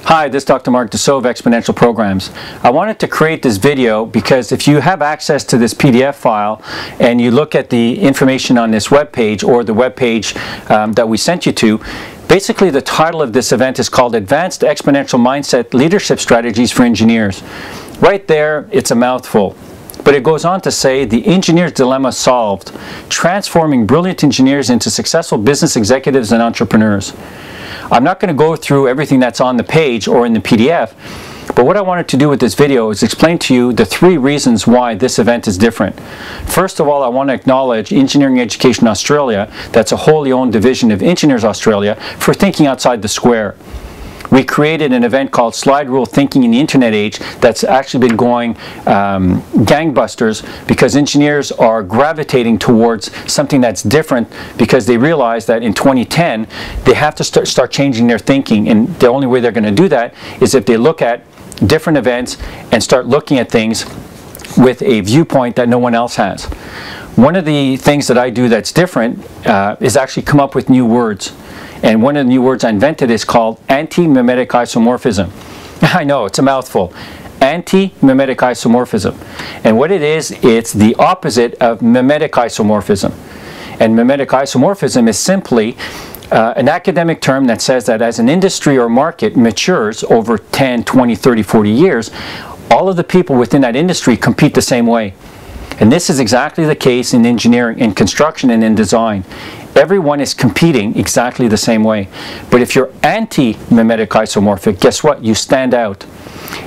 Hi, this is Dr. Mark Dussault of Exponential Programs. I wanted to create this video because if you have access to this PDF file and you look at the information on this web page or the web page that we sent you to, basically the title of this event is called Advanced Exponential Mindset Leadership Strategies for Engineers. Right there, it's a mouthful. But it goes on to say, the engineer's dilemma solved, transforming brilliant engineers into successful business executives and entrepreneurs. I'm not going to go through everything that's on the page or in the PDF, but what I wanted to do with this video is explain to you the 3 reasons why this event is different. First of all, I want to acknowledge Engineering Education Australia, that's a wholly owned division of Engineers Australia, for thinking outside the square. We created an event called Slide Rule Thinking in the Internet Age that's actually been going gangbusters because engineers are gravitating towards something that's different because they realize that in 2010 they have to start changing their thinking, and the only way they're going to do that is if they look at different events and start looking at things with a viewpoint that no one else has. One of the things that I do that's different is actually come up with new words. And one of the new words I invented is called AntiMimic Isomorphism. I know, it's a mouthful. AntiMimic Isomorphism. And what it is, it's the opposite of mimetic isomorphism. And mimetic isomorphism is simply an academic term that says that as an industry or market matures over 10, 20, 30, 40 years, all of the people within that industry compete the same way. And this is exactly the case in engineering, in construction, and in design. Everyone is competing exactly the same way. But if you're anti-mimetic isomorphic, guess what? You stand out.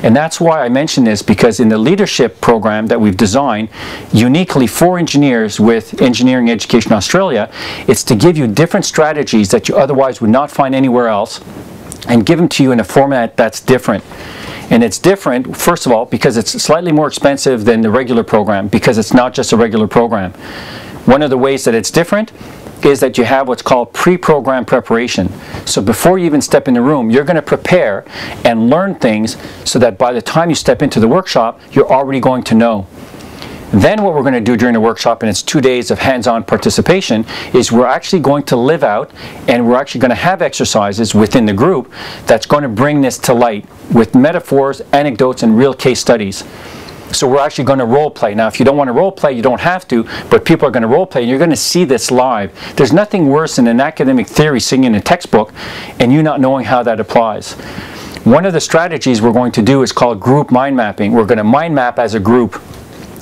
And that's why I mention this, because in the leadership program that we've designed uniquely for engineers with Engineering Education Australia, it's to give you different strategies that you otherwise would not find anywhere else and give them to you in a format that's different. And it's different, first of all, because it's slightly more expensive than the regular program, because it's not just a regular program. One of the ways that it's different is that you have what's called pre-programmed preparation. So before you even step in the room, you're going to prepare and learn things so that by the time you step into the workshop, you're already going to know. Then what we're going to do during the workshop, and it's 2 days of hands-on participation, is we're actually going to live out, and we're actually going to have exercises within the group that's going to bring this to light with metaphors, anecdotes, and real case studies. So we're actually going to role play. Now, if you don't want to role play, you don't have to, but people are going to role play, and you're going to see this live. There's nothing worse than an academic theory sitting in a textbook and you not knowing how that applies. One of the strategies we're going to do is called group mind mapping. We're going to mind map as a group.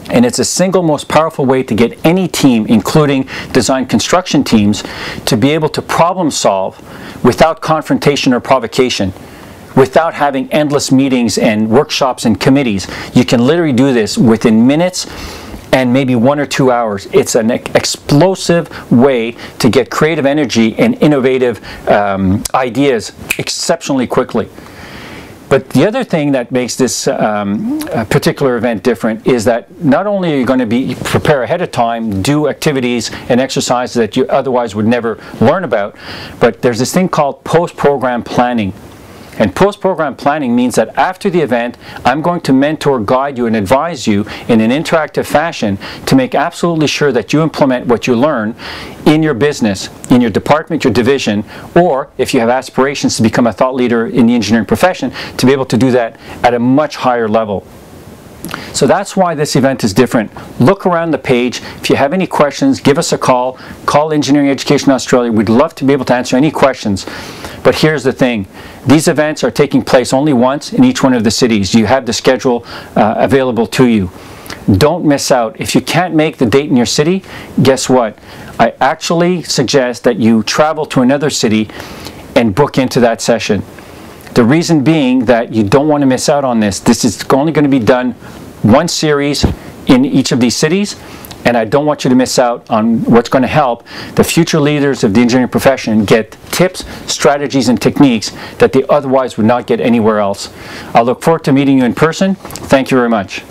And it's the single most powerful way to get any team, including design construction teams, to be able to problem solve without confrontation or provocation, without having endless meetings and workshops and committees. You can literally do this within minutes and maybe 1 or 2 hours. It's an explosive way to get creative energy and innovative ideas exceptionally quickly. But the other thing that makes this particular event different is that not only are you going to prepare ahead of time, do activities and exercises that you otherwise would never learn about, but there's this thing called post-program planning. And post-program planning means that after the event, I'm going to mentor, guide you, and advise you in an interactive fashion to make absolutely sure that you implement what you learn in your business, in your department, your division, or if you have aspirations to become a thought leader in the engineering profession, to be able to do that at a much higher level. So that's why this event is different. Look around the page. If you have any questions, give us a call. Call Engineering Education Australia. We'd love to be able to answer any questions. But here's the thing. These events are taking place only once in each one of the cities. You have the schedule available to you. Don't miss out. If you can't make the date in your city, guess what? I actually suggest that you travel to another city and book into that session. The reason being that you don't want to miss out on this. This is only going to be done one series in each of these cities, and I don't want you to miss out on what's going to help the future leaders of the engineering profession get tips, strategies, and techniques that they otherwise would not get anywhere else. I look forward to meeting you in person. Thank you very much.